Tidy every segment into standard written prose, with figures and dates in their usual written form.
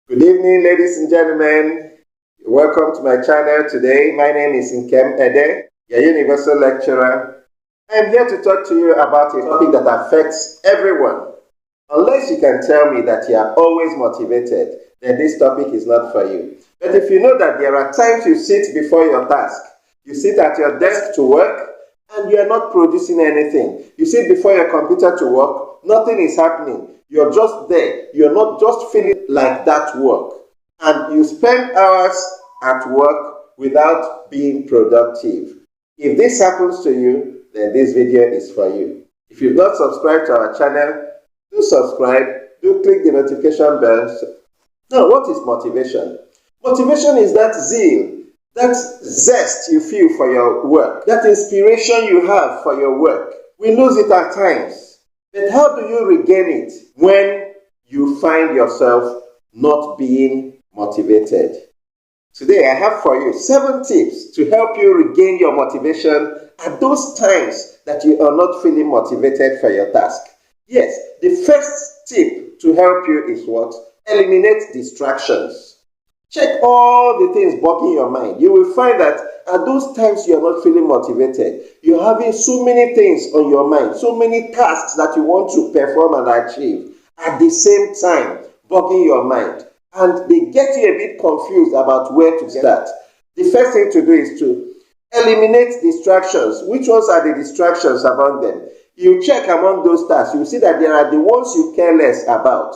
Good evening, ladies and gentlemen. Welcome to my channel today. My name is Nkem Ede, your universal lecturer. I am here to talk to you about a topic that affects everyone. Unless you can tell me that you are always motivated, then this topic is not for you. But if you know that there are times you sit before your task, you sit at your desk to work, and you are not producing anything. You sit before your computer to work, nothing is happening. You're just there. You're not just feeling like that work. And you spend hours at work without being productive. If this happens to you, then this video is for you. If you've not subscribed to our channel, do subscribe. Do click the notification bell. Now, what is motivation? Motivation is that zeal, that zest you feel for your work, that inspiration you have for your work. We lose it at times. But how do you regain it when you find yourself not being motivated? Today I have for you 7 tips to help you regain your motivation at those times that you are not feeling motivated for your task. Yes, the first tip to help you is what? Eliminate distractions. Check all the things bugging your mind. You will find that at those times you are not feeling motivated, you're having so many things on your mind, so many tasks that you want to perform and achieve at the same time, bugging your mind. And they get you a bit confused about where to start. The first thing to do is to eliminate distractions. Which ones are the distractions among them? You check among those tasks, you see that there are the ones you care less about.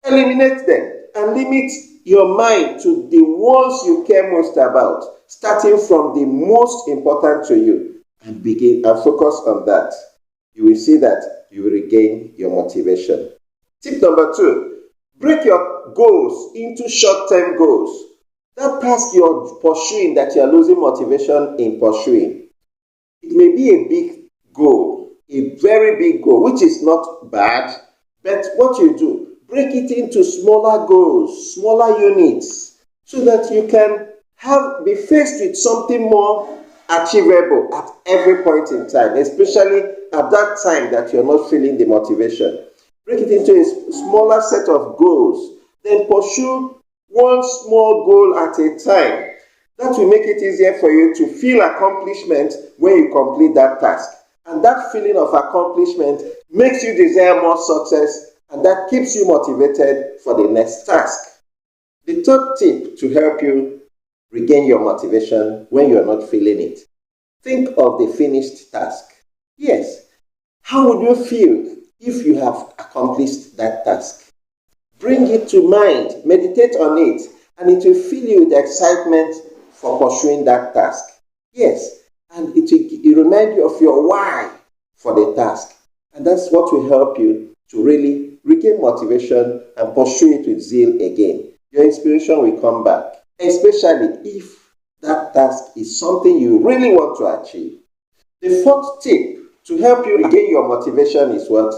Eliminate them and limit your mind to the ones you care most about, starting from the most important to you, and begin and focus on that. You will see that you will regain your motivation. Tip number 2, break your goals into short-term goals. That task you're pursuing that you're losing motivation in pursuing, it may be a big goal, a very big goal, which is not bad, but what you do, break it into smaller goals, smaller units, so that you can be faced with something more achievable at every point in time, especially at that time that you're not feeling the motivation. Break it into a smaller set of goals, then pursue one small goal at a time. That will make it easier for you to feel accomplishment when you complete that task. And that feeling of accomplishment makes you desire more success, and that keeps you motivated for the next task. The third tip to help you regain your motivation when you are not feeling it. Think of the finished task. Yes, how would you feel if you have accomplished that task? Bring it to mind, meditate on it, and it will fill you with excitement for pursuing that task. Yes, and it will remind you of your why for the task. And that's what will help you to really regain motivation and pursue it with zeal again. Your inspiration will come back, especially if that task is something you really want to achieve. The fourth tip to help you regain your motivation is what?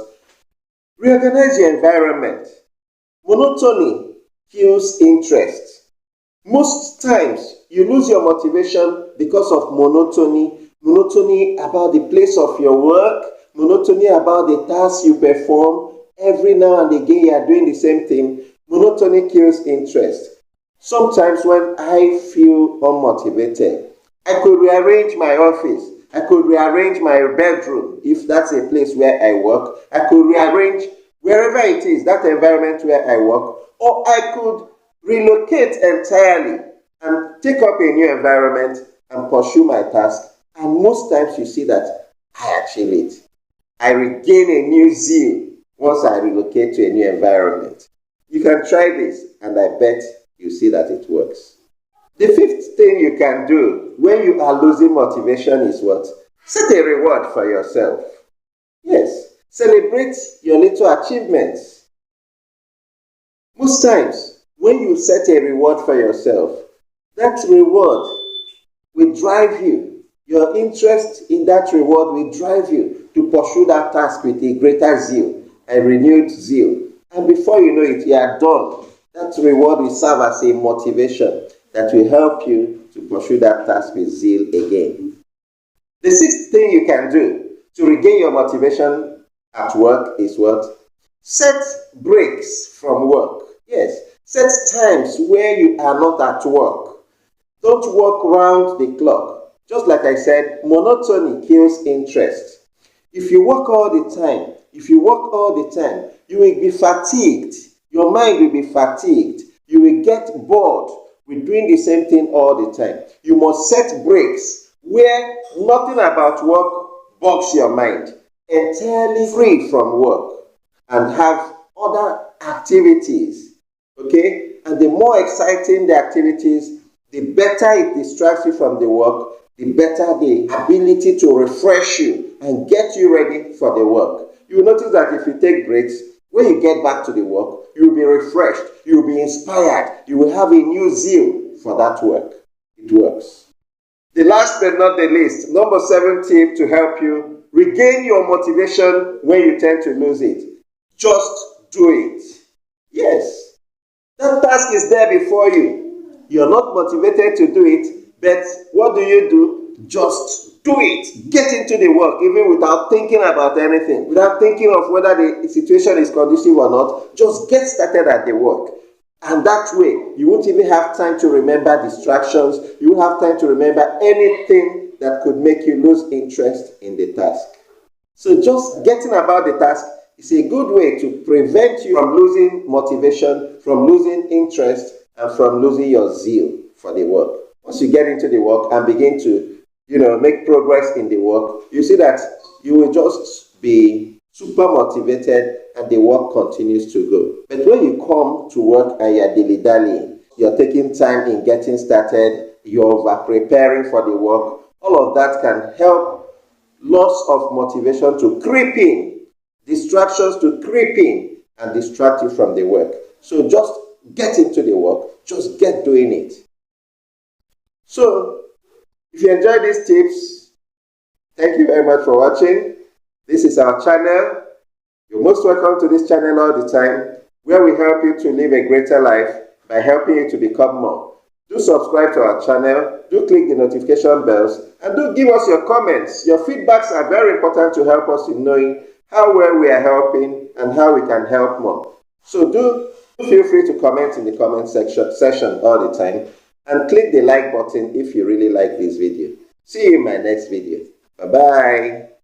Reorganize your environment. Monotony kills interest. Most times you lose your motivation because of monotony about the place of your work, monotony about the tasks you perform. Every now and again you are doing the same thing. Monotony kills interest. Sometimes when I feel unmotivated, I could rearrange my office. I could rearrange my bedroom if that's a place where I work. I could rearrange wherever it is, that environment where I work. Or I could relocate entirely and take up a new environment and pursue my task. And most times you see that I achieve it. I regain a new zeal once I relocate to a new environment. You can try this, and I bet you see that it works. The fifth thing you can do when you are losing motivation is what? Set a reward for yourself. Yes, celebrate your little achievements. Most times, when you set a reward for yourself, that reward will drive you. Your interest in that reward will drive you to pursue that task with a greater zeal, a renewed zeal. And before you know it, you are done. That reward will serve as a motivation that will help you to pursue that task with zeal again. The sixth thing you can do to regain your motivation at work is what? Set breaks from work. Yes, Set times where you are not at work. Don't work round the clock. Just like I said, monotony kills interest. If you work all the time, you will be fatigued. Your mind will be fatigued. You will get bored with doing the same thing all the time. You must set breaks where nothing about work bugs your mind. Entirely free from work and have other activities. Okay? And the more exciting the activities, the better it distracts you from the work, the better the ability to refresh you and get you ready for the work. You will notice that if you take breaks, when you get back to the work, you will be refreshed, you will be inspired, you will have a new zeal for that work. It works. The last but not the least, number 7 tip to help you regain your motivation when you tend to lose it. Just do it. Yes. That task is there before you. You're not motivated to do it, but what do? Just do it. Get into the work, even without thinking about anything, without thinking of whether the situation is conducive or not. Just get started at the work. And that way, you won't even have time to remember distractions. You won't have time to remember anything that could make you lose interest in the task. So just getting about the task is a good way to prevent you from losing motivation, from losing interest, and from losing your zeal for the work. Once you get into the work and begin to, make progress in the work, you see that you will just be super motivated and the work continues to go. But when you come to work and you're dilly-dallying, you're taking time in getting started, you're over-preparing for the work, all of that can help loss of motivation to creep in, distractions to creep in and distract you from the work. So just get into the work, just get doing it. So, if you enjoyed these tips, thank you very much for watching. This is our channel. You're most welcome to this channel all the time, where we help you to live a greater life by helping you to become more. Do subscribe to our channel, do click the notification bells, and do give us your comments. Your feedbacks are very important to help us in knowing how well we are helping and how we can help more. So do feel free to comment in the comment section all the time, and click the like button if you really like this video. See you in my next video. Bye-bye.